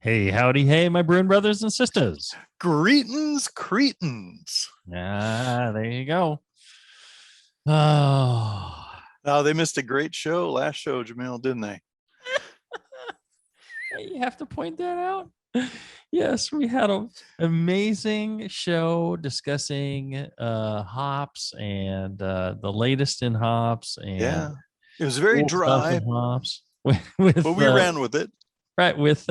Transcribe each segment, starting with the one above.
Hey, howdy, hey, my brewing brothers and sisters. Greetings, Cretans. There you go. Oh, Now they missed a great show last show, Jamil, didn't they? you have to point that out. Yes, we had an amazing show discussing hops and the latest in hops and Yeah. It was very cool stuff dry, in hops but we ran with it. right with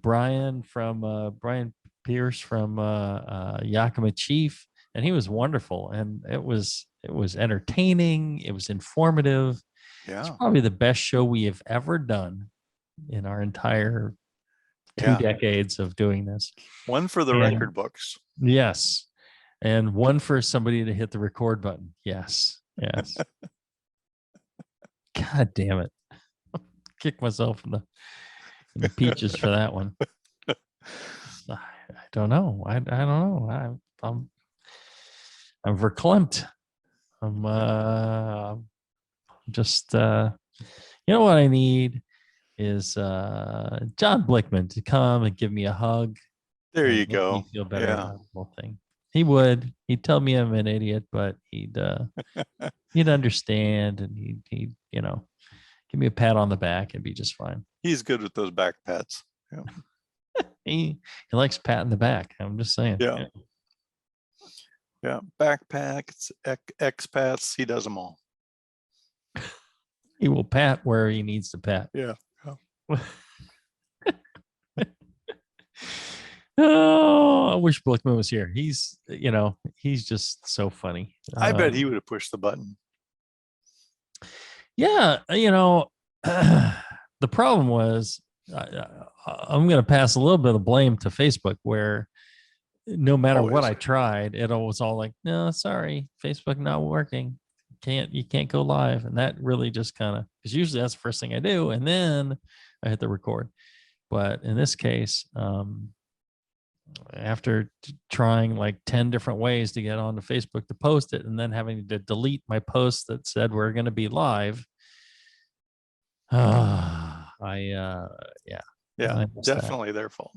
Brian from Brian Pierce from Yakima Chief, and he was wonderful, and it was entertaining, it was informative. It's Yeah. probably the best show we have ever done in our entire two Yeah. decades of doing this. One for the And record books. yes, and one for somebody to hit the record button. Yes, yes. God damn it! Kick myself in the peaches for that one. I don't know. I don't know. I'm verklempt. I'm just you know what I need is John Blickman to come and give me a hug There and you make me go. feel better Yeah. about the whole thing. He would. He'd tell me I'm an idiot, but he'd understand, and he'd give me a pat on the back and be just fine. He's good with those back pats. Yeah. He likes patting the back. I'm just saying. Yeah. Yeah. Backpacks, expats, he does them all. He will pat where he needs to pat. Yeah. Oh, I wish Blickman was here. He's just so funny. I bet he would have pushed the button. Yeah, the problem was I'm going to pass a little bit of blame to Facebook, where no matter what I tried, it was all like, no, sorry, Facebook not working. You can't go live. And that really just kind of, because usually that's the first thing I do, and then I hit the record. But in this case, after trying like 10 different ways to get onto Facebook to post it, and then having to delete my post that said we're going to be live, Definitely their fault.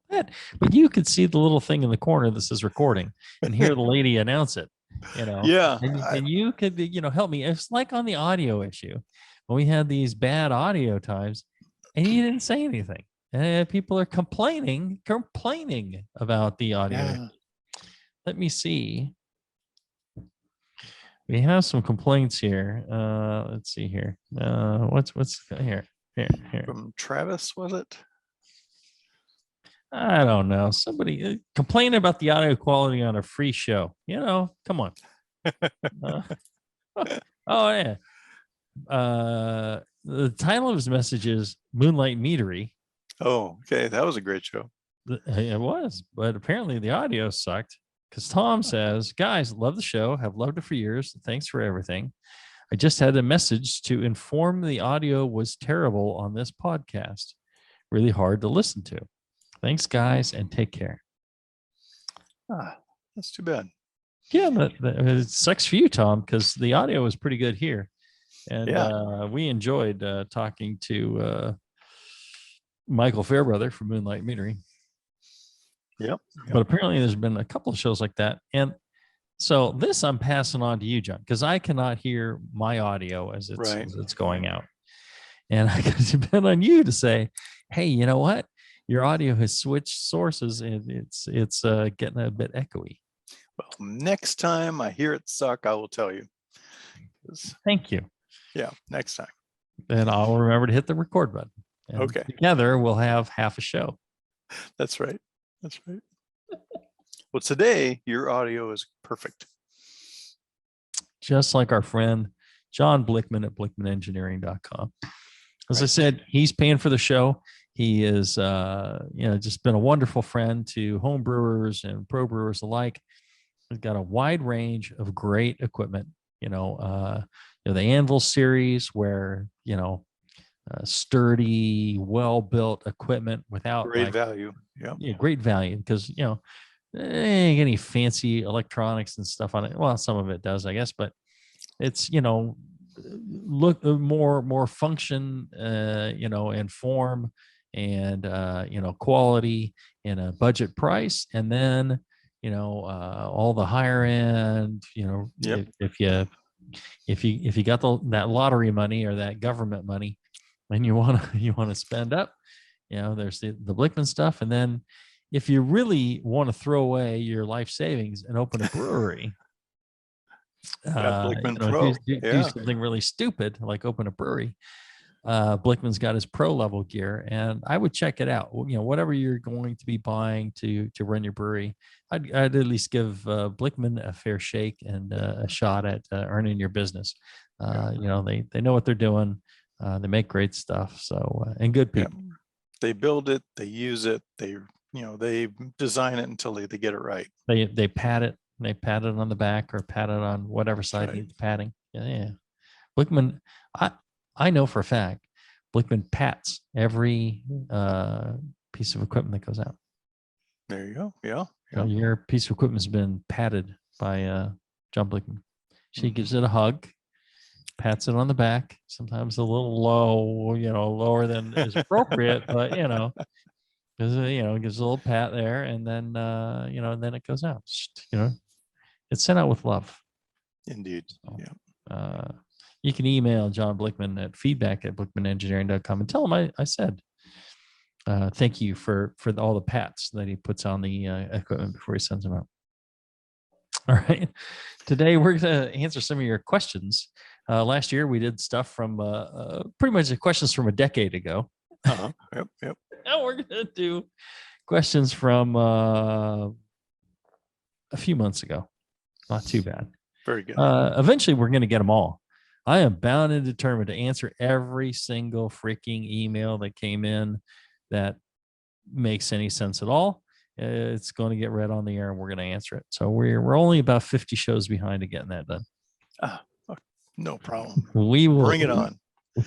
But you could see the little thing in the corner that says recording and hear the lady announce it, Yeah. and you could, help me. It's like on the audio issue when we had these bad audio times and you didn't say anything. And people are complaining about the audio. Yeah. Let me see. We have some complaints here. Let's see here. What's here? Here. From Travis, was it? I don't know. Somebody complaining about the audio quality on a free show. Come on. Oh yeah. The title of his message is Moonlight Meadery. Oh, okay. That was a great show. It was, but apparently the audio sucked, because Tom says, guys, love the show. Have loved it for years. Thanks for everything. I just had a message to inform the audio was terrible on this podcast. Really hard to listen to. Thanks, guys, and take care. That's too bad. Yeah, it sucks for you, Tom, because the audio was pretty good here. And we enjoyed talking to Michael Fairbrother from Moonlight Meadery. Yep. But apparently there's been a couple of shows like that. And so this I'm passing on to you, John, because I cannot hear my audio as it's going out. And I depend on you to say, hey, you know what? Your audio has switched sources and it's getting a bit echoey. Well, next time I hear it suck, I will tell you. Thank you. Yeah, next time. Then I'll remember to hit the record button. And okay. Together we'll have half a show. That's right. Well, today your audio is perfect. Just like our friend John Blickman at blickmanengineering.com. As I said, he's paying for the show. He is, just been a wonderful friend to home brewers and pro brewers alike. He's got a wide range of great equipment. The Anvil series, where sturdy, well-built equipment without great value. Yeah, great value, because ain't any fancy electronics and stuff on it. Well, some of it does, I guess, but it's look more function, and form, and quality in a budget price, and then all the higher end, Yep. if you got that lottery money or that government money, and you want to spend up, there's the Blickman stuff. And then if you really want to throw away your life savings and open a brewery, Blickman Pro. do something really stupid like open a brewery, Blickman's got his pro level gear, and I would check it out. Whatever you're going to be buying to run your brewery, I'd at least give Blickman a fair shake and a shot at earning your business. They know what they're doing. They make great stuff. So and good people. Yeah. They build it, they use it, they design it until they get it right. They pat it. They pat it on the back or pat it on whatever side needs padding. Yeah. Blickman, I know for a fact, Blickman pats every piece of equipment that goes out. There you go. Yeah. So your piece of equipment has been patted by John Blickman. She gives it a hug, pats it on the back, sometimes a little low, lower than is appropriate, but gives a little pat there, and then and then it goes out. It's sent out with love. Indeed. So, yeah. You can email John Blickman at feedback@blickmanengineering.com and tell him I said thank you for all the pats that he puts on the equipment before he sends them out. All right. Today we're going to answer some of your questions. Last year we did stuff from pretty much the questions from a decade ago. Yep. Now we're going to do questions from a few months ago. Not too bad. Very good. Eventually we're going to get them all. I am bound and determined to answer every single freaking email that came in that makes any sense at all. It's going to get read on the air, and we're going to answer it. So we're only about 50 shows behind to getting that done. No problem. We will bring it on.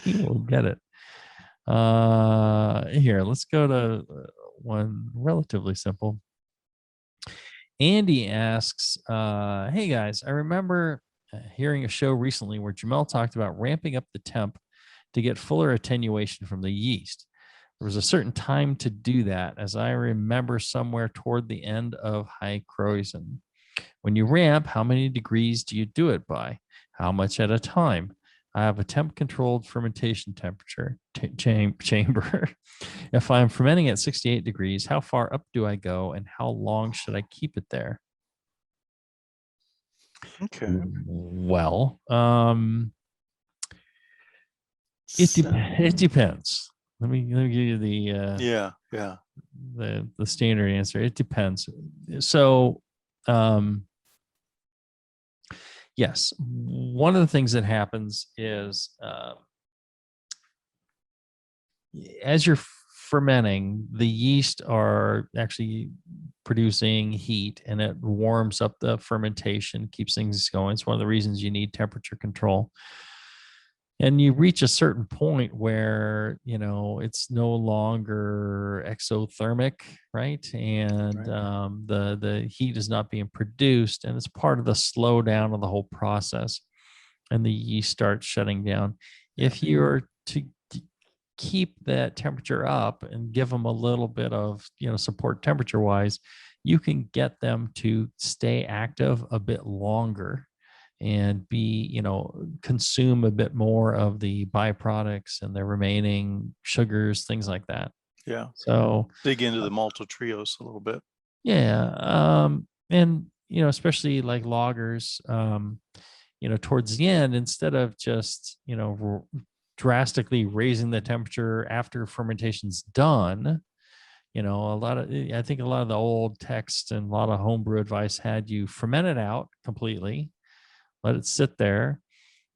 We will get it. Here, let's go to one relatively simple. Andy asks, hey guys, I remember hearing a show recently where Jamel talked about ramping up the temp to get fuller attenuation from the yeast. There was a certain time to do that, as I remember somewhere toward the end of high Kreuzen. When you ramp, how many degrees do you do it by? How much at a time? I have a temp-controlled fermentation temperature chamber. If I'm fermenting at 68 degrees, how far up do I go, and how long should I keep it there? Okay. Well, it depends. Let me give you the the standard answer. It depends. So, yes, one of the things that happens is as you're fermenting, the yeast are actually producing heat, and it warms up the fermentation, keeps things going. It's one of the reasons you need temperature control. And you reach a certain point where, it's no longer exothermic, right? And the heat is not being produced, and it's part of the slowdown of the whole process, and the yeast starts shutting down. If you're to keep that temperature up and give them a little bit of, support temperature wise, you can get them to stay active a bit longer and be, consume a bit more of the byproducts and the remaining sugars, things like that. Yeah. So dig into the maltodextrose a little bit. Yeah. And, especially like lagers, towards the end, instead of just, drastically raising the temperature after fermentation's done, I think a lot of the old texts and a lot of homebrew advice had you ferment it out completely, let it sit there,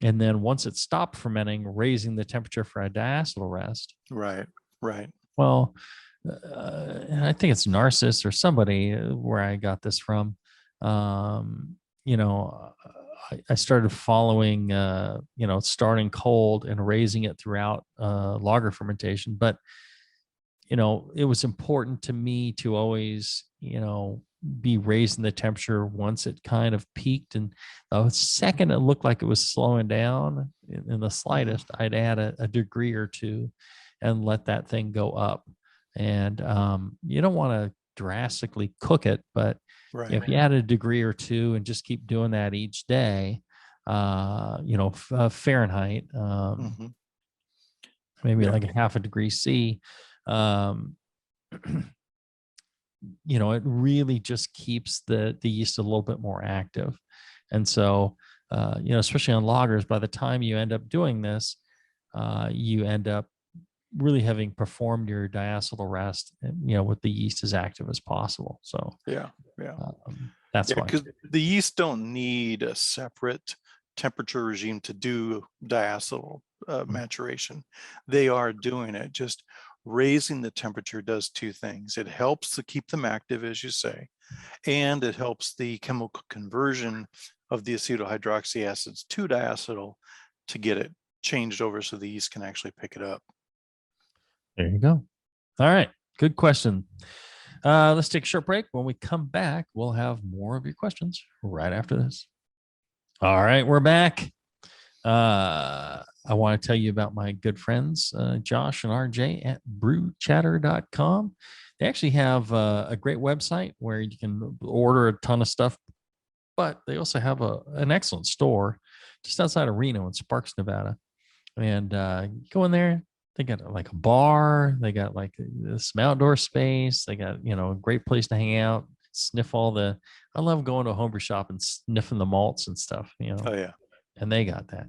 and then once it stopped fermenting, raising the temperature for a diacetyl rest. Right. Well, I think it's Narcissus or somebody where I got this from. I started following, starting cold and raising it throughout lager fermentation. But, it was important to me to always, be raising the temperature once it kind of peaked. And the second it looked like it was slowing down in the slightest, I'd add a degree or two and let that thing go up. And you don't want to drastically cook it, but Right. if you add a degree or two and just keep doing that each day, Fahrenheit, maybe Yeah. like a half a degree C, it really just keeps the yeast a little bit more active. And so, especially on lagers, by the time you end up doing this, you end up really having performed your diacetyl rest, with the yeast as active as possible. So that's why. Because the yeast don't need a separate temperature regime to do diacetyl maturation. They are doing it. Just raising the temperature does two things. It helps to keep them active, as you say, and it helps the chemical conversion of the acetohydroxy acids to diacetyl to get it changed over so the yeast can actually pick it up. There you go. All right. Good question. Let's take a short break. When we come back, we'll have more of your questions right after this. All right, we're back. I want to tell you about my good friends, Josh and RJ at brewchatter.com. They actually have a great website where you can order a ton of stuff, but they also have an excellent store just outside of Reno in Sparks, Nevada. And go in there. They got like a bar. They got like some outdoor space. They got, a great place to hang out, sniff I love going to a homebrew shop and sniffing the malts and stuff, Oh, yeah. And they got that.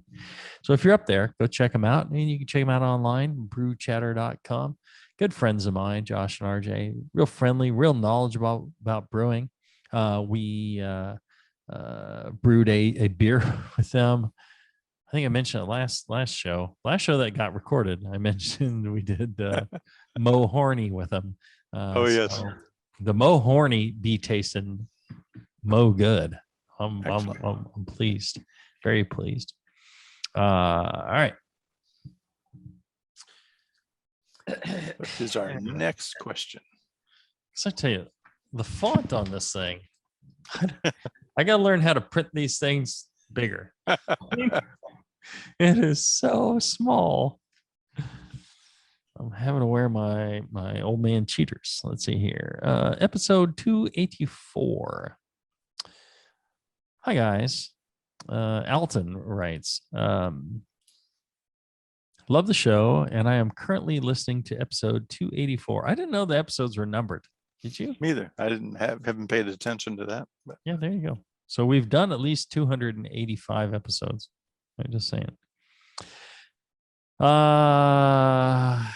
So if you're up there, go check them out. And you can check them out online, brewchatter.com. Good friends of mine, Josh and RJ, real friendly, real knowledgeable about brewing. We brewed a beer with them. I think I mentioned it last show that got recorded. I mentioned we did Mo Horny with them. Yes. So the Mo Horny bee tasted Mo good. I'm pleased, very pleased. All right. What is our next question? So I tell you, the font on this thing, I got to learn how to print these things bigger. It is so small. I'm having to wear my old man cheaters. Let's see here. Episode 284. Hi, guys. Alton writes, love the show, and I am currently listening to episode 284. I didn't know the episodes were numbered. Did you? Me either. I haven't paid attention to that. But. Yeah, there you go. So we've done at least 285 episodes. I'm just saying. I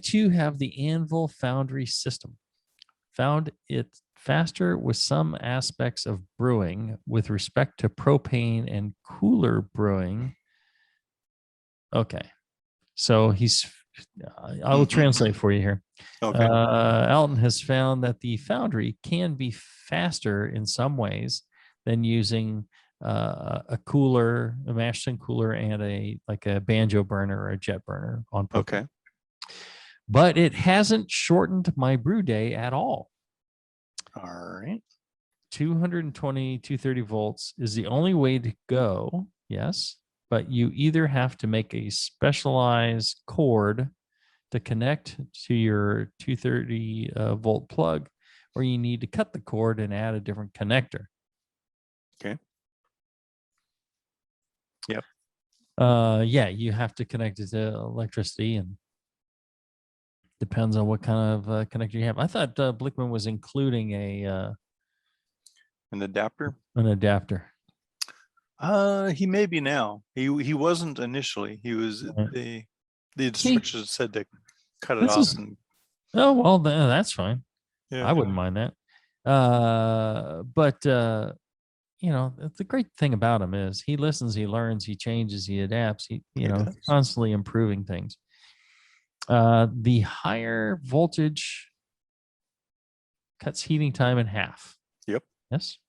too have the Anvil Foundry system. Found it faster with some aspects of brewing with respect to propane and cooler brewing. Okay. So I will translate for you here. Okay. Alton has found that the Foundry can be faster in some ways than using a cooler, a mash tun cooler, and a banjo burner or a jet burner on propane. Okay. But it hasn't shortened my brew day at all. All right. 220, 230 volts is the only way to go. Yes. But you either have to make a specialized cord to connect to your 230 volt plug, or you need to cut the cord and add a different connector. Okay. Yep. You have to connect it to electricity, and depends on what kind of connector you have. I thought Blickman was including an adapter. An adapter. He may be now. He wasn't initially. He was the instructions said to cut it off. Oh well, that's fine. Yeah. I wouldn't mind that. But the great thing about him is he listens, he learns, he changes, he adapts. He constantly improving things. The higher voltage cuts heating time in half. Yep. Yes.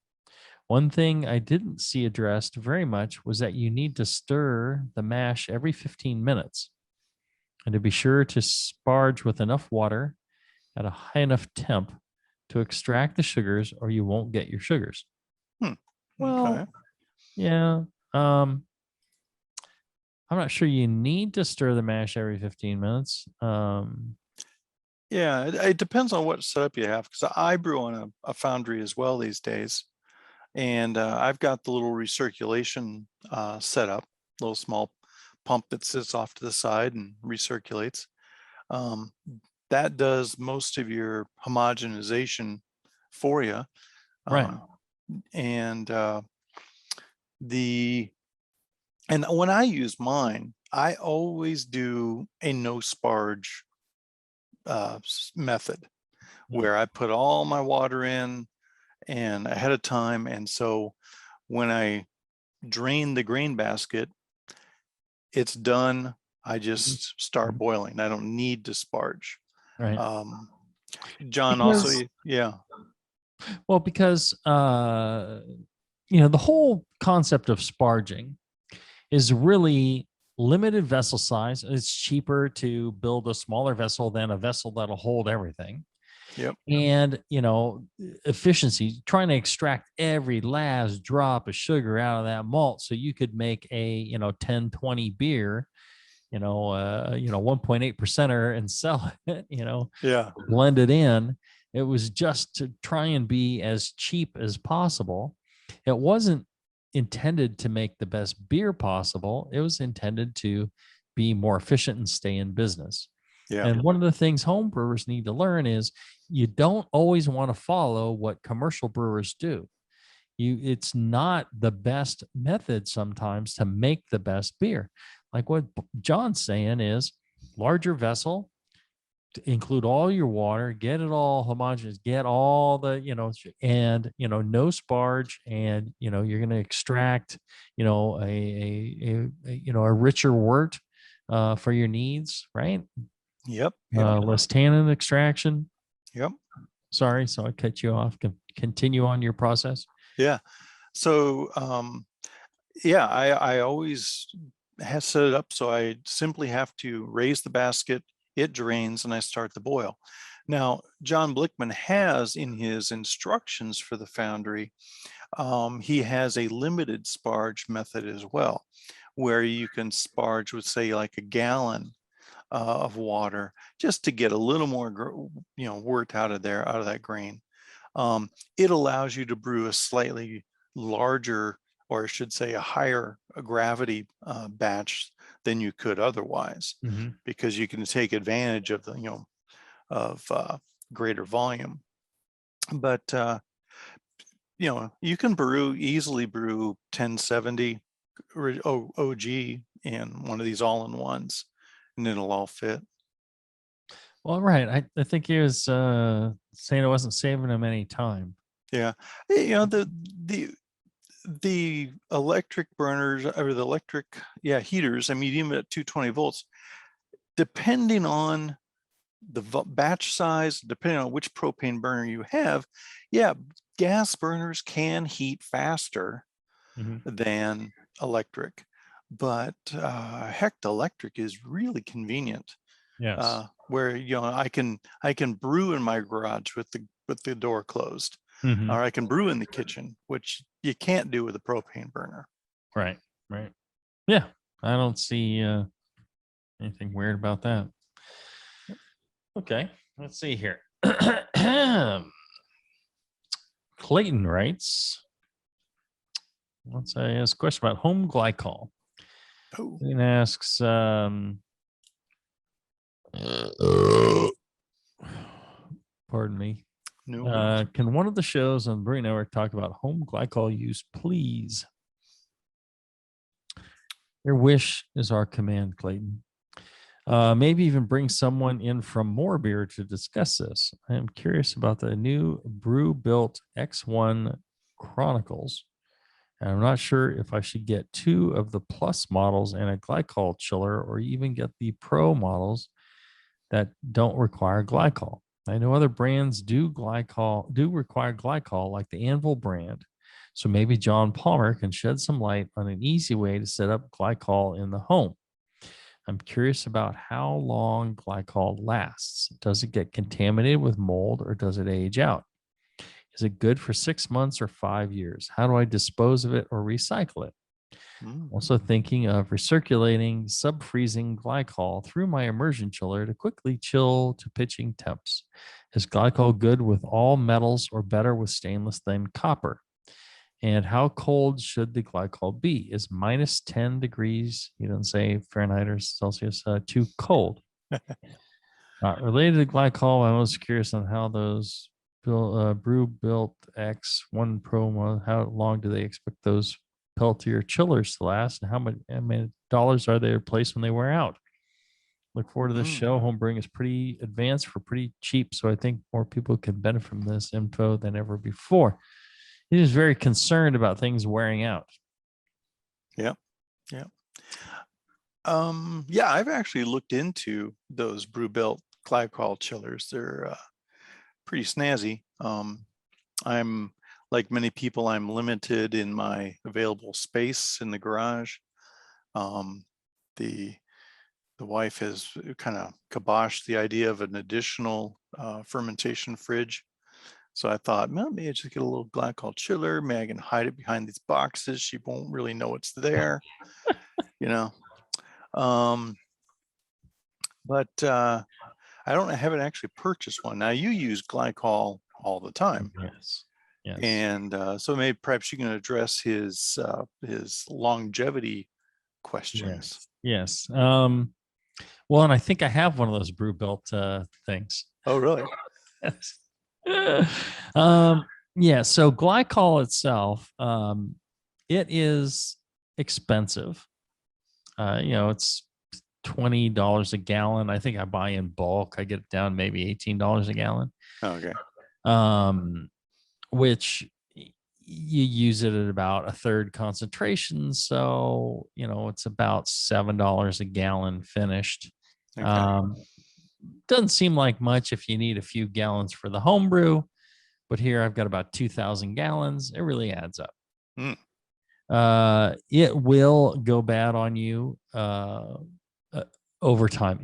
One thing I didn't see addressed very much was that you need to stir the mash every 15 minutes and to be sure to sparge with enough water at a high enough temp to extract the sugars, or you won't get your sugars. Hmm. Well, Okay. yeah. I'm not sure you need to stir the mash every 15 minutes. Yeah, it depends on what setup you have, because I brew on a foundry as well these days. And I've got the little recirculation setup, little small pump that sits off to the side and recirculates. That does most of your homogenization for you. Right. And when I use mine, I always do a no sparge method where I put all my water in and ahead of time. And so when I drain the grain basket, it's done. I just start boiling. I don't need to sparge. Right. John also, Because, yeah. well, because the whole concept of sparging is really limited vessel size. It's cheaper to build a smaller vessel than a vessel that'll hold everything. Yep. And efficiency, trying to extract every last drop of sugar out of that malt so you could make a 10, 20 beer, 1.8 percenter and sell it, Yeah. blended in. It was just to try and be as cheap as possible. It wasn't intended to make the best beer possible. It was intended to be more efficient and stay in business. Yeah. And one of the things home brewers need to learn is you don't always want to follow what commercial brewers do. It's not the best method sometimes to make the best beer. Like what John's saying is larger vessel, to include all your water, get it all homogeneous, get all the, no sparge, and, you're going to extract, a richer wort for your needs, right? Yep. Yep. Less tannin extraction. Yep. Sorry, so I cut you off. Continue on your process. Yeah. So, yeah, I always have set it up so I simply have to raise the basket, it drains, and I start the boil. Now, John Blickman has in his instructions for the foundry, he has a limited sparge method as well, where you can sparge with, say, like a gallon of water, just to get a little more, wort out of that grain. It allows you to brew a slightly larger, or I should say a higher gravity batch than you could otherwise, because you can take advantage of the, greater volume. But, you can easily brew 1070 OG in one of these all-in-ones, and it'll all fit. Well, right. I think he was saying it wasn't saving him any time. Yeah. The electric burners, or the electric, heaters, I mean, even at 220 volts, depending on the batch size, depending on which propane burner you have, gas burners can heat faster than electric, but heck, the electric is really convenient. Yes. Where I can brew in my garage with the door closed, or I can brew in the kitchen, which you can't do with a propane burner. Right. Right. Yeah. I don't see anything weird about that. Okay. Let's see here. Clayton writes, let's ask a question about home glycol. Oh. Clayton asks, pardon me. No. Can one of the shows on the Brewing Network talk about home glycol use, please? Your wish is our command, Clayton. Maybe even bring someone in from More Beer to discuss this. I am curious about the new Brew built X1 Chronicles. And I'm not sure if I should get 2 of the Plus models and a glycol chiller, or even get the Pro models that don't require glycol. I know other brands do require glycol, like the Anvil brand. So maybe John Palmer can shed some light on an easy way to set up glycol in the home. I'm curious about how long glycol lasts. Does it get contaminated with mold, or does it age out? Is it good for 6 months or 5 years? How do I dispose of it or recycle it? Also thinking of recirculating sub-freezing glycol through my immersion chiller to quickly chill to pitching temps. Is glycol good with all metals or better with stainless than copper? And how cold should the glycol be? Is minus 10 degrees, you don't say Fahrenheit or Celsius, too cold? Related to glycol, I'm most curious on how those Brew built X1 Pro, how long do they expect those Peltier chillers to last, and how many dollars are they replaced when they wear out? Look forward to this show. Home brewing is pretty advanced for pretty cheap, so I think more people can benefit from this info than ever before. He is very concerned about things wearing out. Yeah. Yeah. Yeah, I've actually looked into those Brew built glycol chillers. They're pretty snazzy. I'm like many people, I'm limited in my available space in the garage. The wife has kind of kiboshed the idea of an additional fermentation fridge. So I thought, well, maybe I just get a little glycol chiller. Maybe I can hide it behind these boxes. She won't really know it's there, you know. But I haven't actually purchased one. Now you use glycol all the time. Yes. Yes. And so maybe perhaps you can address his longevity questions. Yes. Well, and I think I have one of those Brew built things. Oh, really? Yes. Yeah. So glycol itself, it is expensive. It's $20 a gallon. I think I buy in bulk. I get it down maybe $18 a gallon. Okay. Which you use it at about a third concentration. So, it's about $7 a gallon finished. Okay. Doesn't seem like much if you need a few gallons for the home brew, but here I've got about 2,000 gallons. It really adds up. It will go bad on you over time.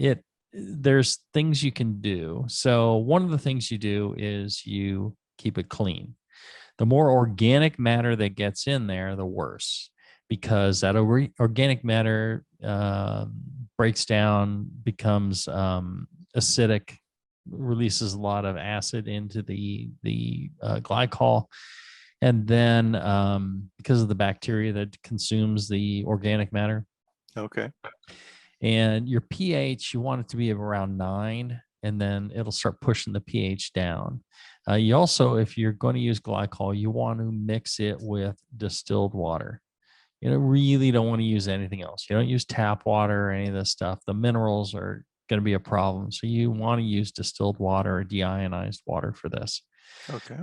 There's things you can do. So one of the things you do is you keep it clean. The more organic matter that gets in there, the worse, because that organic matter breaks down, becomes acidic, releases a lot of acid into the glycol. And then because of the bacteria that consumes the organic matter. Okay. And your pH, you want it to be around 9, and then it'll start pushing the pH down. You also, if you're going to use glycol, you want to mix it with distilled water. You really don't want to use anything else. You don't use tap water or any of this stuff. The minerals are going to be a problem. So you want to use distilled water or deionized water for this. Okay.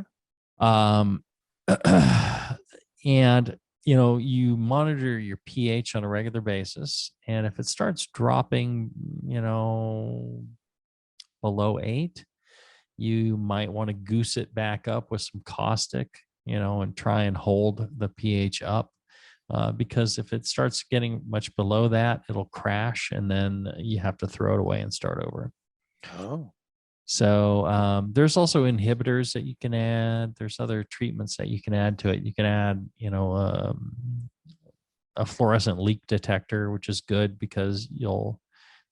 And you monitor your pH on a regular basis, and if it starts dropping below 8, you might want to goose it back up with some caustic, and try and hold the pH up, because if it starts getting much below that, it'll crash, and then you have to throw it away and start over. Oh. So there's also inhibitors that you can add. There's other treatments that you can add to it. You can add, a fluorescent leak detector, which is good because you'll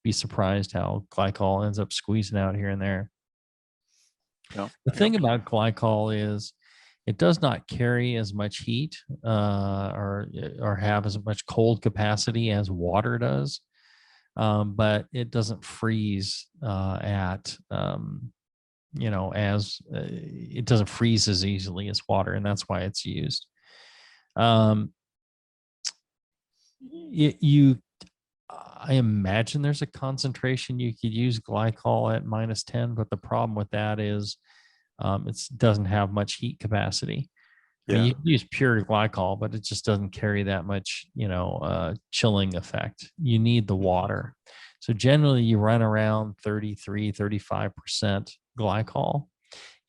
be surprised how glycol ends up squeezing out here and there. No. The thing about glycol is it does not carry as much heat or have as much cold capacity as water does. But it doesn't freeze it doesn't freeze as easily as water, and that's why it's used. I imagine there's a concentration you could use glycol at minus 10, but the problem with that is it doesn't have much heat capacity. I mean, you can use pure glycol, but it just doesn't carry that much, chilling effect. You need the water. So generally you run around 33-35% glycol,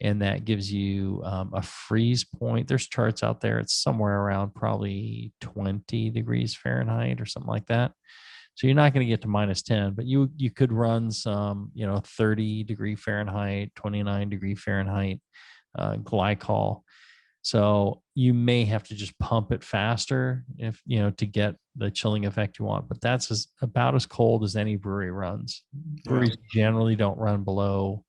and that gives you a freeze point. There's charts out there. It's somewhere around probably 20 degrees Fahrenheit or something like that. So you're not going to get to minus 10, but you could run some, 30 degree Fahrenheit, 29 degree Fahrenheit. glycol. So you may have to just pump it faster if to get the chilling effect you want. But that's about as cold as any brewery runs. Breweries generally don't run below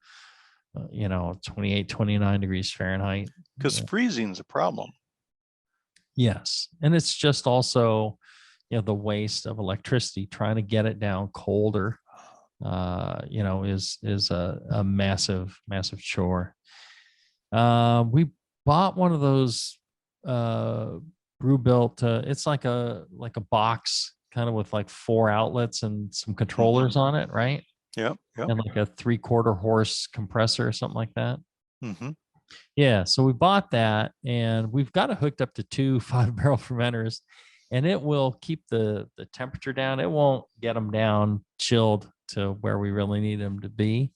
28, 29 degrees Fahrenheit. Because freezing is a problem. Yes. And it's just also, the waste of electricity. Trying to get it down colder, is a massive, massive chore. We bought one of those Brew built. It's like a box kind of with like 4 outlets and some controllers on it, right? Yep. And like a 3/4 horse compressor or something like that. Mm-hmm. Yeah. So we bought that, and we've got it hooked up to 2 5-barrel fermenters, and it will keep the temperature down. It won't get them down chilled to where we really need them to be,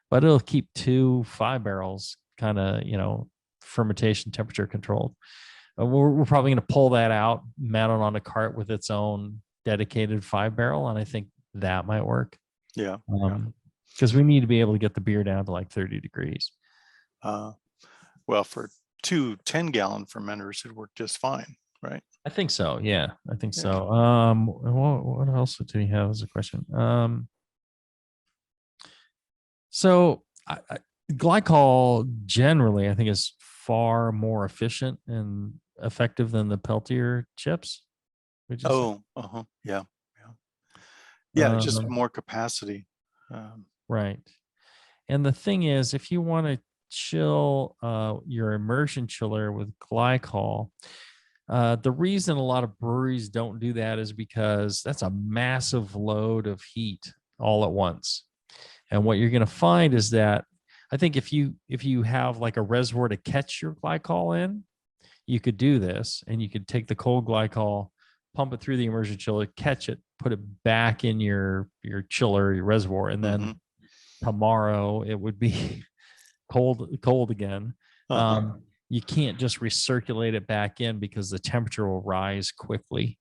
but it'll keep 2 5-barrels kind of, fermentation temperature controlled. We're probably going to pull that out, mount it on a cart with its own dedicated 5-barrel, and I think that might work. Yeah. Because we need to be able to get the beer down to like 30 degrees. Well, for 2 10-gallon fermenters, it worked just fine, right? I think so. Yeah, I think so. What else did he have as a question? So glycol generally, I think, is far more efficient and effective than the Peltier chips. Yeah. Yeah, just more capacity. Right. And the thing is, if you want to chill your immersion chiller with glycol, the reason a lot of breweries don't do that is because that's a massive load of heat all at once. And what you're going to find is that I think if you have like a reservoir to catch your glycol in, you could do this, and you could take the cold glycol, pump it through the immersion chiller, catch it, put it back in your chiller, your reservoir, and then tomorrow it would be cold again. You can't just recirculate it back in because the temperature will rise quickly,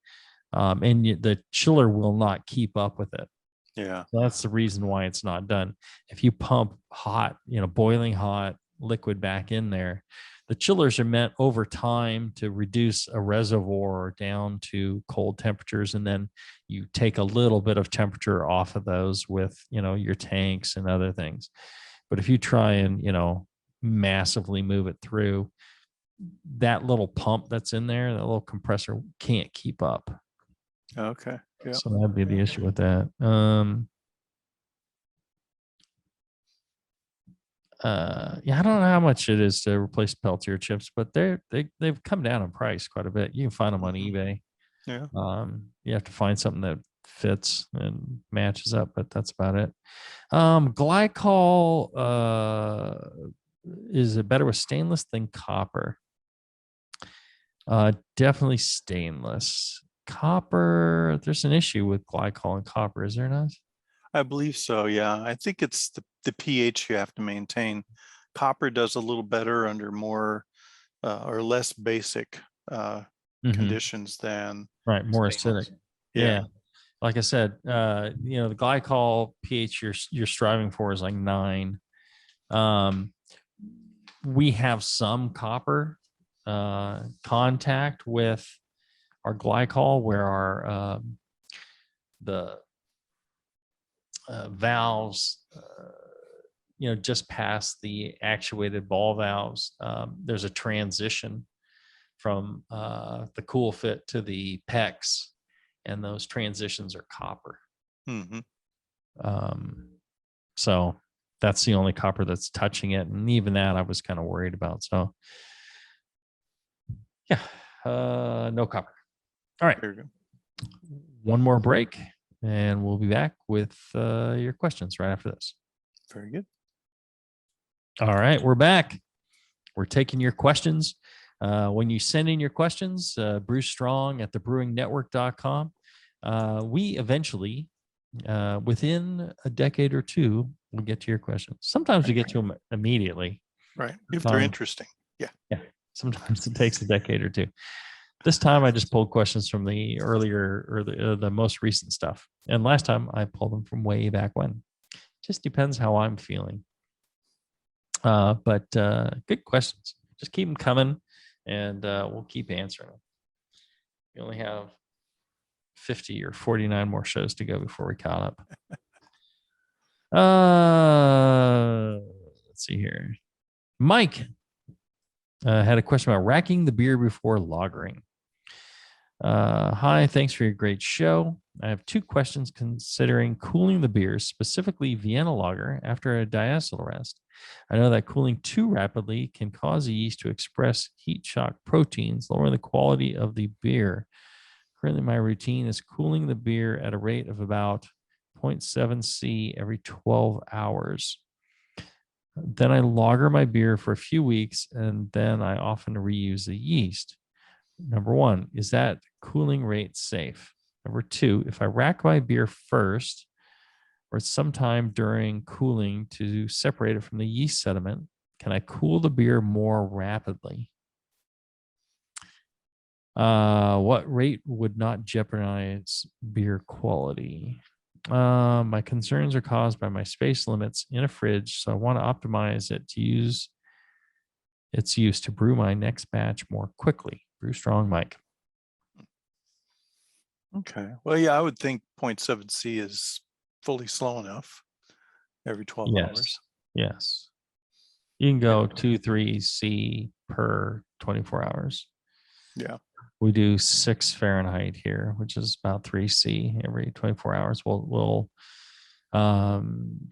and the chiller will not keep up with it. Yeah. So that's the reason why it's not done. If you pump hot, boiling hot liquid back in there, the chillers are meant over time to reduce a reservoir down to cold temperatures, and then you take a little bit of temperature off of those with, your tanks and other things. But if you try and, massively move it through, that little pump that's in there, that little compressor can't keep up. Okay. Yeah. So that'd be the issue with that. I don't know how much it is to replace Peltier chips, but they've come down in price quite a bit. You can find them on eBay. Yeah. You have to find something that fits and matches up, but that's about it. Glycol, is it better with stainless than copper? Definitely stainless. Copper, there's an issue with glycol and copper, is there not? I believe so. Yeah. I think it's the pH you have to maintain. Copper does a little better under more or less basic conditions than more stainless. acidic. Yeah. Like I said, the glycol pH you're striving for is like 9. We have some copper contact with our glycol where our the valves, just past the actuated ball valves, there's a transition from the cool fit to the PEX, and those transitions are copper. So that's the only copper that's touching it, and even that I was kind of worried about. So yeah, no copper. All right, one more break, and we'll be back with your questions right after this. Very good. All right, we're back. We're taking your questions. When you send in your questions, brewstrong@thebrewingnetwork.com. We eventually, within a decade or two, we'll get to your questions. Sometimes we get to them immediately. Right. If they're interesting. Yeah. Yeah. Sometimes it takes a decade or two. This time I just pulled questions from the earlier or the most recent stuff. And last time I pulled them from way back when. Just depends how I'm feeling. But good questions. Just keep them coming, and we'll keep answering them. We only have 50 or 49 more shows to go before we caught up. Let's see here. Mike had a question about racking the beer before lagering. Hi, thanks for your great show. I have two questions considering cooling the beers, specifically Vienna lager, after a diacetyl rest. I know that cooling too rapidly can cause the yeast to express heat shock proteins, lowering the quality of the beer. Currently, my routine is cooling the beer at a rate of about 0.7 C every 12 hours. Then I lager my beer for a few weeks, and then I often reuse the yeast. Number one, is that cooling rate safe? Number two, if I rack my beer first or sometime during cooling to separate it from the yeast sediment, can I cool the beer more rapidly? What rate would not jeopardize beer quality? My concerns are caused by my space limits in a fridge, so I want to optimize it to use its use to brew my next batch more quickly. Brew strong, Mike. Okay. Well, yeah, I would think 0.7 C is fully slow enough every 12 hours. Yes. You can go 2-3 C per 24 hours. Yeah. We do 6 Fahrenheit here, which is about 3 C every 24 hours. We'll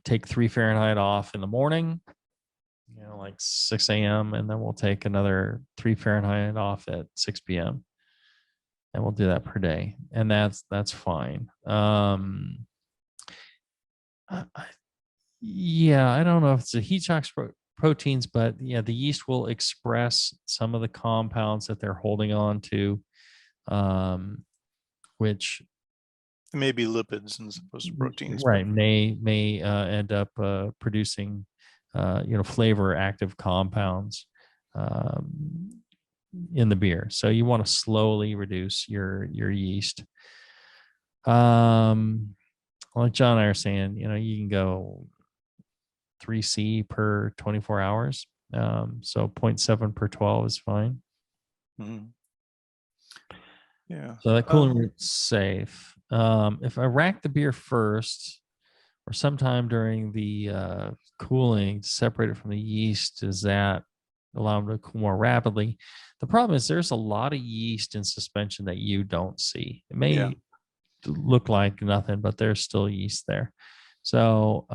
take 3 Fahrenheit off in the morning, like 6 a.m. And then we'll take another 3 Fahrenheit off at 6 p.m. And we'll do that per day. And that's fine. Yeah, I don't know if it's a heat shock proteins, but yeah, the yeast will express some of the compounds that they're holding on to, which maybe lipids as opposed to proteins. Right. May end up producing, flavor active compounds in the beer. So you want to slowly reduce your yeast. Like John and I are saying, you can go 3 C per 24 hours. So 0.7 per 12 is fine. Mm-hmm. Yeah. So that cooling rate's safe. If I rack the beer first or sometime during the cooling to separate it from the yeast, does that allow them to cool more rapidly? The problem is there's a lot of yeast in suspension that you don't see. It may look like nothing, but there's still yeast there. So,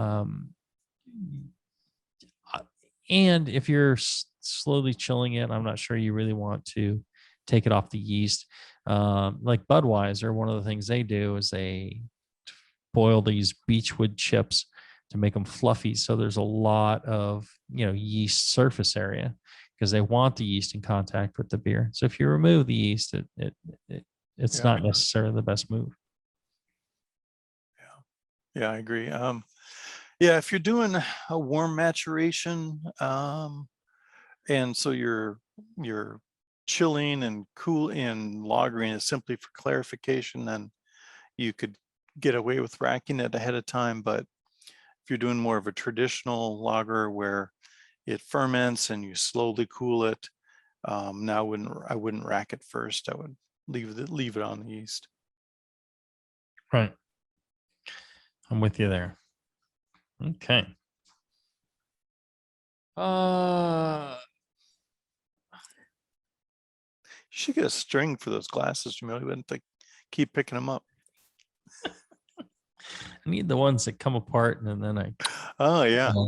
and if you're slowly chilling it, I'm not sure you really want to take it off the yeast. Like Budweiser, one of the things they do is they boil these beechwood chips to make them fluffy. So there's a lot of, yeast surface area because they want the yeast in contact with the beer. So if you remove the yeast, it's not necessarily the best move. Yeah, I agree. Yeah, if you're doing a warm maturation, and so you're chilling and cool and lagering is simply for clarification, then you could get away with racking it ahead of time. But if you're doing more of a traditional lager where it ferments and you slowly cool it, now I wouldn't rack it first. I would leave it on the yeast. Right. I'm with you there. Okay. You should get a string for those glasses, Jamil. You wouldn't keep picking them up. I need the ones that come apart and then I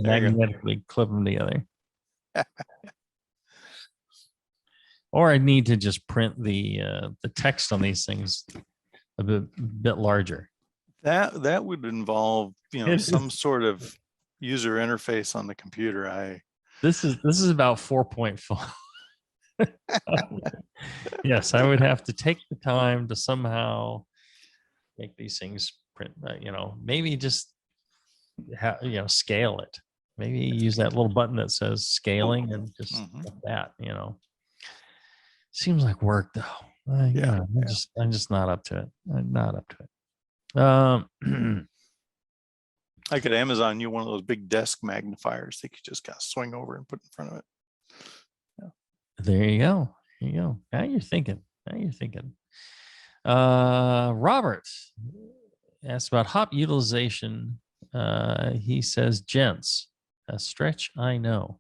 magnetically clip them together. Or I need to just print the text on these things a bit larger. That would involve some sort of user interface on the computer. This is about 4.5. Yes, I would have to take the time to somehow make these things print. Maybe just scale it. Maybe use that little button that says scaling and just that. Seems like work though. I'm just not up to it. I'm not up to it. I could Amazon you one of those big desk magnifiers they could just kind of swing over and put in front of it. There you go. There you go. Now you're thinking. Now you're thinking. Robert asked about hop utilization. He says, gents, a stretch I know.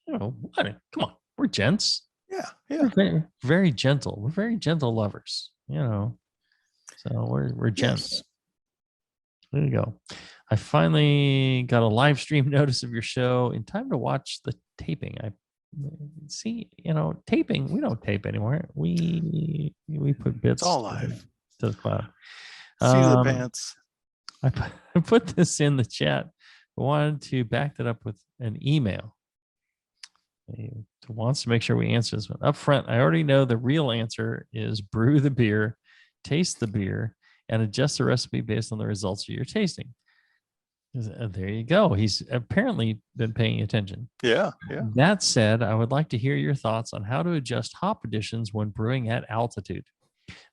What? Come on, we're gents. Yeah, yeah. We're very, very gentle. We're very gentle lovers, So we're gents. Yes. There you go. I finally got a live stream notice of your show in time to watch the taping. I see, taping. We don't tape anymore. We put bits It's all live to the cloud. See the pants. I put this in the chat. I wanted to back that up with an email. He wants to make sure we answer this one up front. I already know the real answer is brew the beer, taste the beer, and adjust the recipe based on the results of your tasting. There you go. He's apparently been paying attention. Yeah. That said, I would like to hear your thoughts on how to adjust hop additions when brewing at altitude.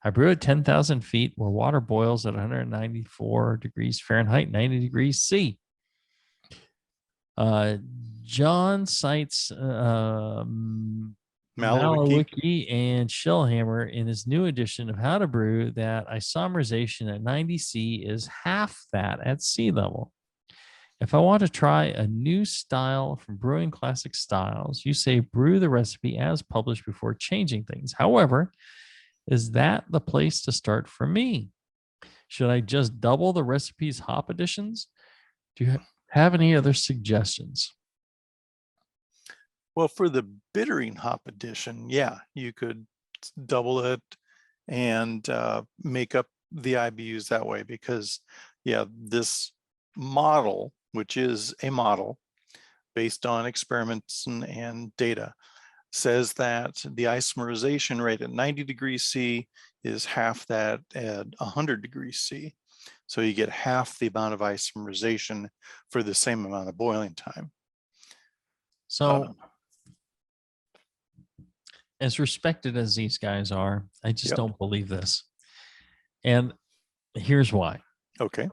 I brew at 10,000 feet where water boils at 194 degrees Fahrenheit, 90 degrees C. John cites Malawiki and Shellhammer in his new edition of How to Brew that isomerization at 90 C is half that at sea level. If I want to try a new style from Brewing Classic Styles, you say brew the recipe as published before changing things. However, is that the place to start for me? Should I just double the recipe's hop additions? Do you have any other suggestions? Well, for the bittering hop addition, yeah, you could double it and make up the IBUs that way because, yeah, this model, which is a model based on experiments and data, says that the isomerization rate at 90 degrees C is half that at 100 degrees C. So you get half the amount of isomerization for the same amount of boiling time. So as respected as these guys are, I just don't believe this. And here's why. Okay.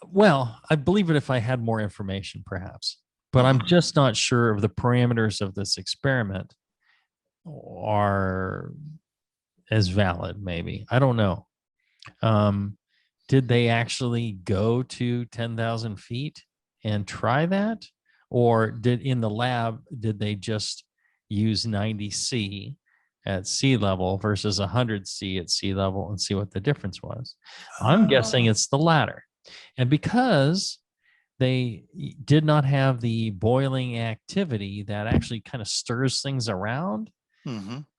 Well, I believe it if I had more information, perhaps, but I'm just not sure of the parameters of this experiment are as valid. Maybe. I don't know. Did they actually go to 10,000 feet and try that? Or in the lab, did they just use 90 C at sea level versus 100 C at sea level and see what the difference was? I'm guessing it's the latter. And because they did not have the boiling activity that actually kind of stirs things around,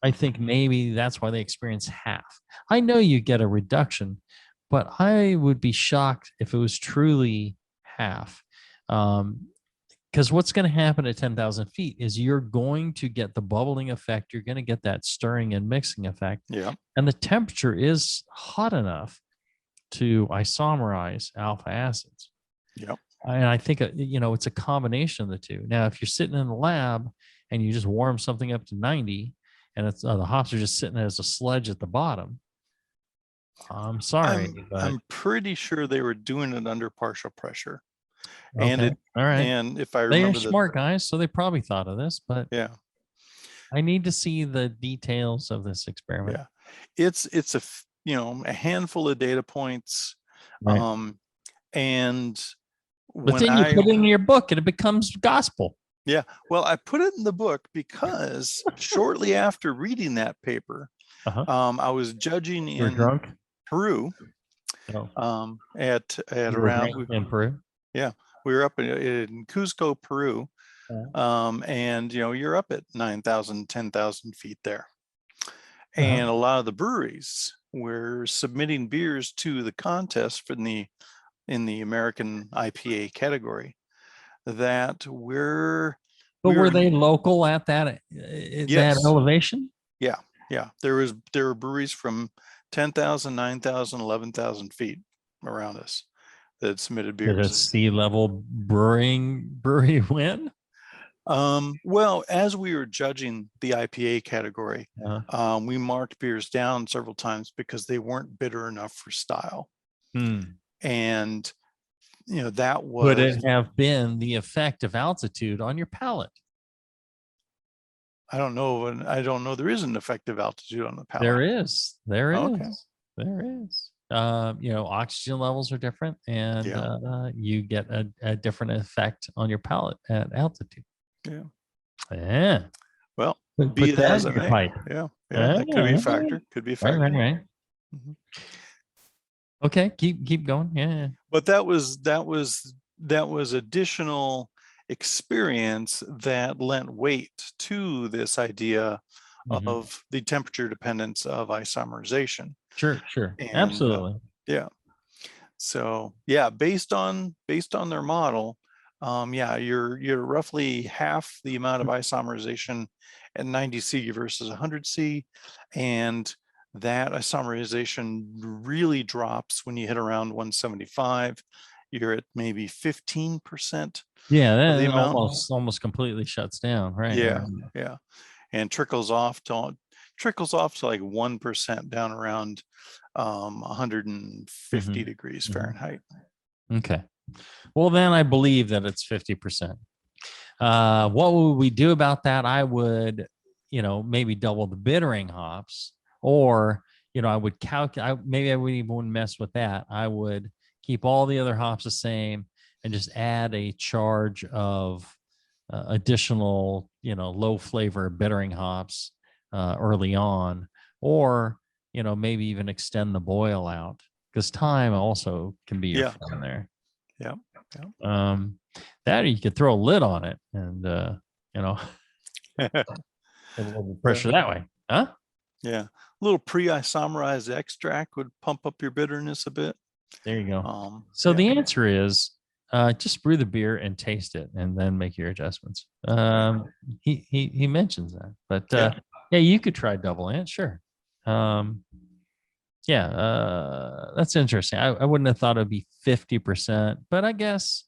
I think maybe that's why they experience half. I know you get a reduction, but I would be shocked if it was truly half. Because what's going to happen at 10,000 feet is you're going to get the bubbling effect. You're going to get that stirring and mixing effect. Yeah. And the temperature is hot enough to isomerize alpha acids. Yeah. And I think, it's a combination of the two. Now, if you're sitting in the lab and you just warm something up to 90 and it's the hops are just sitting as a sludge at the bottom, I'm sorry. I'm pretty sure they were doing it under partial pressure. Okay. All right. And if I remember, they are smart guys, so they probably thought of this, but yeah, I need to see the details of this experiment. Yeah, it's a handful of data points, right. And but then you put it in your book and it becomes gospel. Yeah, well, I put it in the book because shortly after reading that paper, I was judging in Peru. At around in Peru. Yeah, we were up in Cusco, Peru, and you're up at 9,000, 10,000 feet there, and a lot of the breweries were submitting beers to the contest for in the American IPA category. That were they local at that that elevation? Yeah. There were breweries from 10,000, 9,000, 11,000 feet around us that submitted beers. Did a sea level brewery win? Well, as we were judging the IPA category, we marked beers down several times because they weren't bitter enough for style. And, that Would was, it have been the effect of altitude on your palate? I don't know. And I don't know. There is an effective altitude on the palate. There is. There Okay. is. There is. Oxygen levels are different, and Yeah. you get a different effect on your palate at altitude. Yeah. Yeah. Well, Put be it that as in it your may. pipe. Yeah. Yeah. That could be a factor. Could be a Right, factor. right, right. Mhm. Okay, keep going. Yeah. But that was additional experience that lent weight to this idea Mhm. of the temperature dependence of isomerization. Sure. And Absolutely. yeah. So yeah, based on their model, you're roughly half the amount of isomerization at 90C versus 100C, and that isomerization really drops when you hit around 175. You're at maybe 15% Yeah, of the that amount. almost completely shuts down, right? Yeah, yeah, and trickles off to like 1% down around 150 degrees Fahrenheit. Okay. Well, then I believe that it's 50%. What would we do about that? I would, maybe double the bittering hops, or, I would calculate, maybe I wouldn't even mess with that. I would keep all the other hops the same and just add a charge of additional, low flavor bittering hops early on, or, maybe even extend the boil out, because time also can be your friend there. Yeah. That, or you could throw a lid on it and a little pressure that way. Huh? Yeah. A little pre-isomerized extract would pump up your bitterness a bit. There you go. So the answer is just brew the beer and taste it, and then make your adjustments. He mentions that, but yeah, you could try double ant, sure. That's interesting. I wouldn't have thought it'd be 50%, but I guess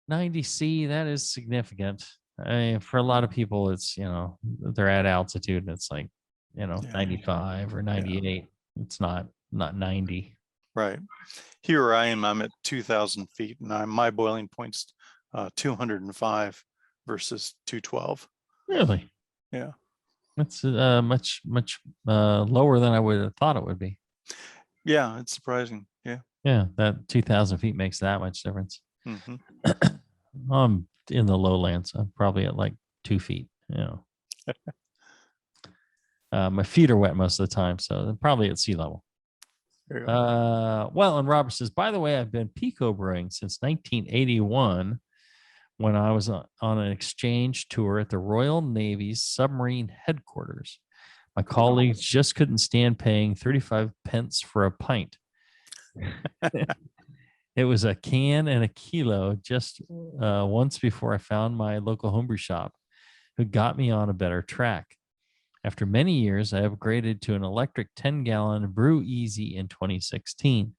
90C, that is significant. I mean, for a lot of people, it's, they're at altitude and it's like, 95 or 98. It's not 90. Right. Here I am, I'm at 2,000 feet, and my boiling point's 205 versus 212. Really? Yeah. That's much lower than I would have thought it would be. Yeah, it's surprising. Yeah. Yeah, that 2,000 feet makes that much difference. Mm-hmm. I'm in the lowlands. I'm probably at like 2 feet. My feet are wet most of the time, so they're probably at sea level. Well, and Robert says, by the way, I've been Pico brewing since 1981, when I was on an exchange tour at the Royal Navy's submarine headquarters. My colleagues just couldn't stand paying 35 pence for a pint. It was a can and a kilo just once before I found my local homebrew shop, who got me on a better track. After many years, I upgraded to an electric 10-gallon Brew Easy in 2016.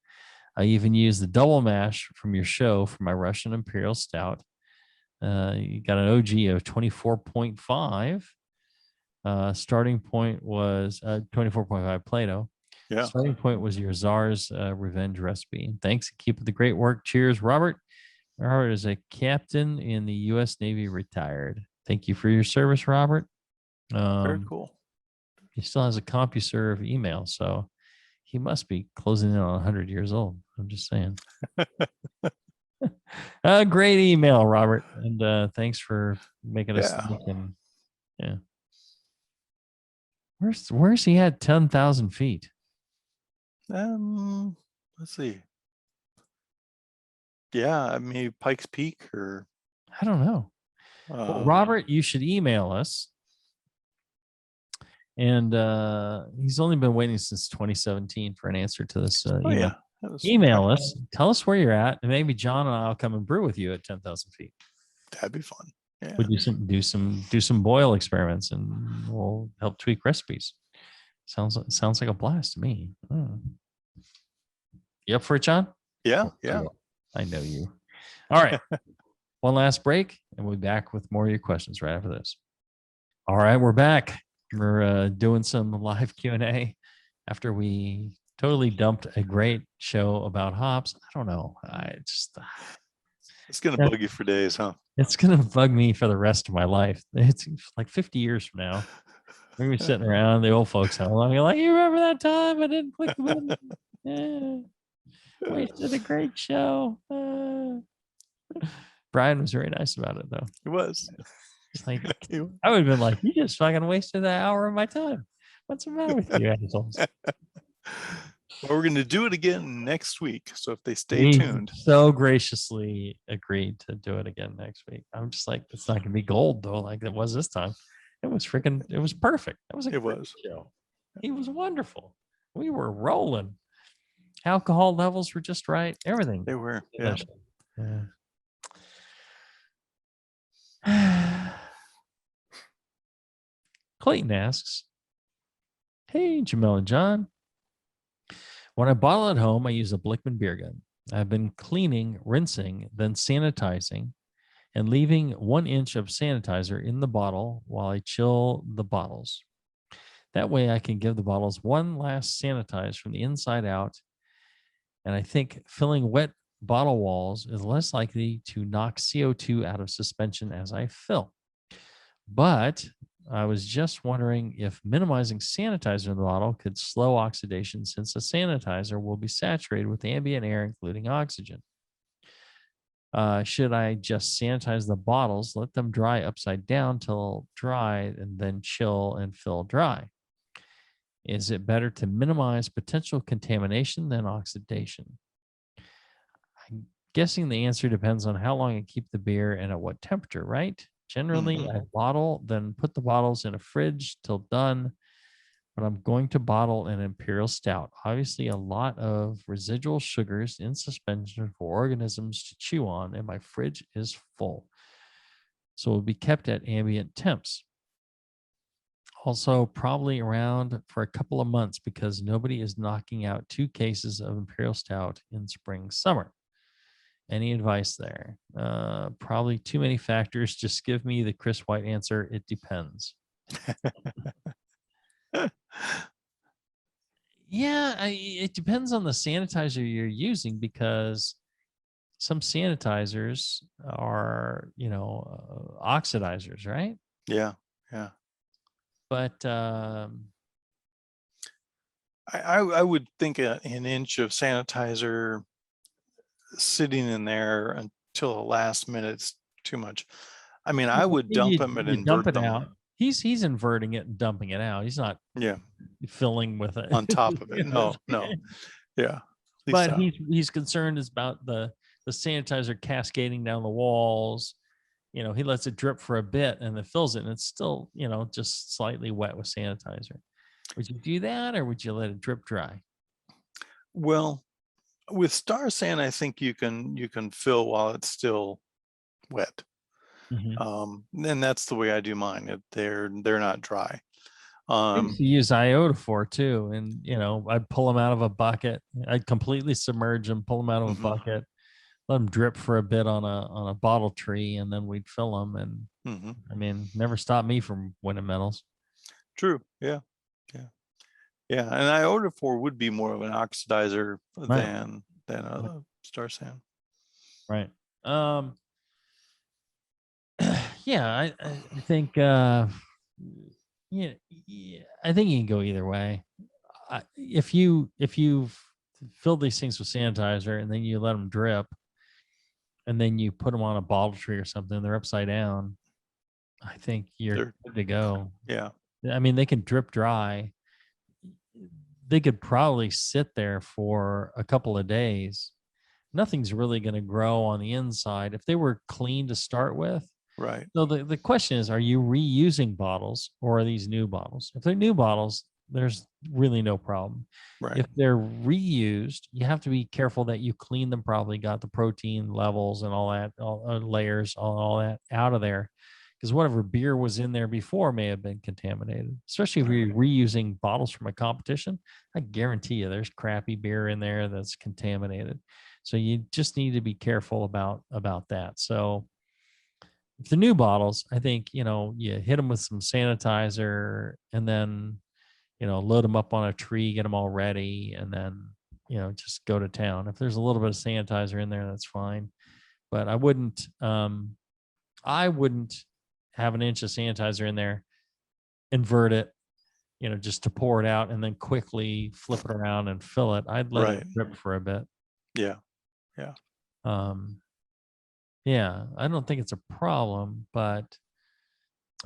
I even used the double mash from your show for my Russian Imperial Stout. You got an OG of 24.5. Starting point was 24.5 Plato. Yeah. Starting point was your Czar's revenge recipe. Thanks. Keep up the great work. Cheers, Robert. Robert is a captain in the U.S. Navy, retired. Thank you for your service, Robert. Very cool. He still has a CompuServe email, so he must be closing in on 100 years old. I'm just saying. Great email, Robert, and thanks for making us think. And yeah, where's he at 10,000 feet? Let's see. Yeah, maybe Pikes Peak, or I don't know. Well, Robert, you should email us. And he's only been waiting since 2017 for an answer to this email. Email us, tell us where you're at, and maybe John and I'll come and brew with you at 10,000 feet. That'd be fun. Yeah. We'll do some boil experiments, and we'll help tweak recipes. Sounds like a blast to me. You up for it, John? Yeah. I know you. All right. One last break, and we'll be back with more of your questions right after this. All right, we're back. We're doing some live Q&A after we totally dumped a great show about hops. I don't know. It's going to bug you for days, huh? It's going to bug me for the rest of my life. It's like 50 years from now. We're gonna be sitting around the old folks home. I'm like, you remember that time I didn't click the button? Yeah, wasted a great show. Brian was very nice about it, though. It was. It's like, I would have been like, you just fucking wasted an hour of my time. What's the matter with you assholes? Well, we're going to do it again next week. So if they stay He tuned. so graciously agreed to do it again next week. I'm just like, it's not gonna be gold though, like it was this time. It was perfect. That was a great show. He was wonderful. We were rolling. Alcohol levels were just right. Everything. They were. Yeah. Clayton asks, hey, Jamel and John. When I bottle at home, I use a Blickman beer gun. I've been cleaning, rinsing, then sanitizing, and leaving 1 inch of sanitizer in the bottle while I chill the bottles. That way I can give the bottles one last sanitize from the inside out. And I think filling wet bottle walls is less likely to knock CO2 out of suspension as I fill. But I was just wondering if minimizing sanitizer in the bottle could slow oxidation, since the sanitizer will be saturated with ambient air, including oxygen. Should I just sanitize the bottles, let them dry upside down till dry, and then chill and fill dry? Is it better to minimize potential contamination than oxidation? I'm guessing the answer depends on how long I keep the beer and at what temperature, right? Generally, I bottle, then put the bottles in a fridge till done. But I'm going to bottle an Imperial Stout. Obviously, a lot of residual sugars in suspension for organisms to chew on, and my fridge is full. So it will be kept at ambient temps. Also, probably around for a couple of months because nobody is knocking out 2 cases of Imperial Stout in spring, summer. Any advice there? Probably too many factors. Just give me the Chris White answer. It depends. Yeah, it depends on the sanitizer you're using, because some sanitizers are, oxidizers, right? Yeah. But I would think an inch of sanitizer sitting in there until the last minute's too much. I mean, I would dump them and invert them out. He's inverting it and dumping it out. He's not filling with it on top of it. No. Yeah. But he's concerned about the sanitizer cascading down the walls. He lets it drip for a bit and then fills it, and it's still, just slightly wet with sanitizer. Would you do that, or would you let it drip dry? Well, with Star San, I think you can fill while it's still wet. And that's the way I do mine. They're not dry. I used to use iodophor too, and I'd pull them out of a bucket. I'd completely submerge them, pull them out of a bucket, let them drip for a bit on a bottle tree, and then we'd fill them. And I mean, never stopped me from winning medals. True. Yeah. And iodophor would be more of an oxidizer than a Star San. Right. Yeah, I think I think you can go either way. If you fill these things with sanitizer and then you let them drip, and then you put them on a bottle tree or something, they're upside down, I think you're good to go. Yeah. I mean, they can drip dry. They could probably sit there for a couple of days. Nothing's really going to grow on the inside if they were clean to start with. Right. So the question is, are you reusing bottles, or are these new bottles? If they're new bottles, there's really no problem. Right. If they're reused, you have to be careful that you clean them properly, got the protein levels and all that, layers, all that out of there, because whatever beer was in there before may have been contaminated. Especially if you're reusing bottles from a competition, I guarantee you there's crappy beer in there that's contaminated. So you just need to be careful about that. So if the new bottles, I think, you hit them with some sanitizer, and then, load them up on a tree, get them all ready, and then, just go to town. If there's a little bit of sanitizer in there, that's fine. But I wouldn't have an inch of sanitizer in there, invert it, just to pour it out and then quickly flip it around and fill it. I'd let it drip for a bit. Yeah. Yeah. Yeah, I don't think it's a problem, but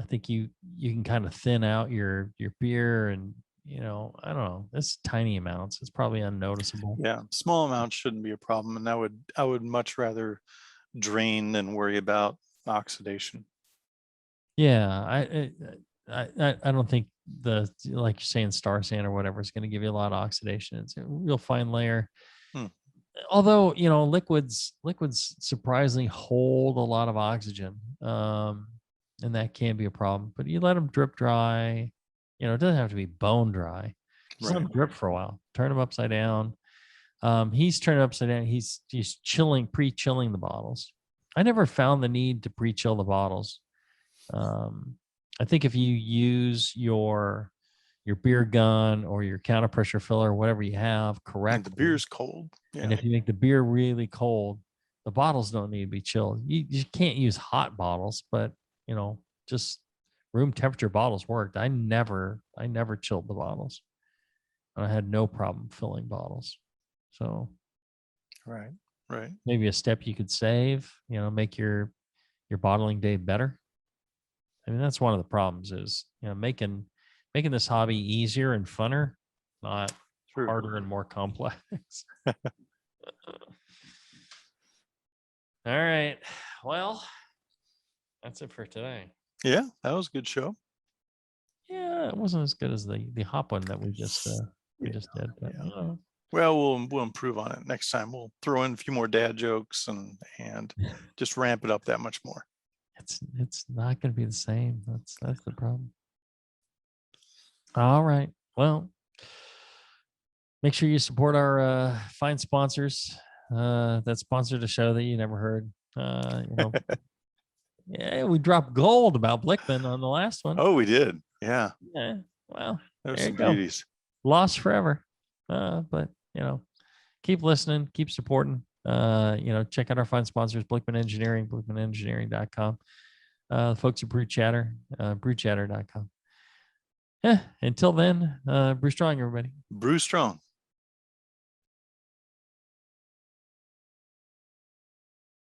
I think you can kind of thin out your beer, and I don't know. It's tiny amounts. It's probably unnoticeable. Yeah. Small amounts shouldn't be a problem. And I would much rather drain than worry about oxidation. Yeah, I don't think like you're saying, Star Sand or whatever is going to give you a lot of oxidation. It's a real fine layer. Although, liquids surprisingly hold a lot of oxygen. And that can be a problem, but you let them drip dry. It doesn't have to be bone dry. Just let them drip for a while. Turn them upside down. He's turned upside down. He's pre-chilling the bottles. I never found the need to pre-chill the bottles. I think if you use your beer gun or your counter pressure filler, whatever you have, correctly, the beer's cold. Yeah. And if you make the beer really cold, the bottles don't need to be chilled. You can't use hot bottles, but just room temperature bottles worked. I never chilled the bottles. And I had no problem filling bottles. So right. Maybe a step you could save, make your bottling day better. I mean, that's one of the problems is, making this hobby easier and funner, not harder and more complex. All right. Well, that's it for today. Yeah, that was a good show. Yeah, it wasn't as good as the hop one that we just did. But, Well, we'll improve on it next time. We'll throw in a few more dad jokes and just ramp it up that much more. It's not going to be the same. That's the problem. All right. Well, make sure you support our fine sponsors that sponsored a show that you never heard. Yeah, we dropped gold about Blickman on the last one. Oh, we did. Yeah. Yeah. Well, there's some beauties. Lost forever. But keep listening, keep supporting. Check out our fine sponsors, Blickman Engineering, BlickmanEngineering.com. Folks at Brew Chatter, brewchatter.com. Yeah. Until then, brew strong, everybody. Brew strong.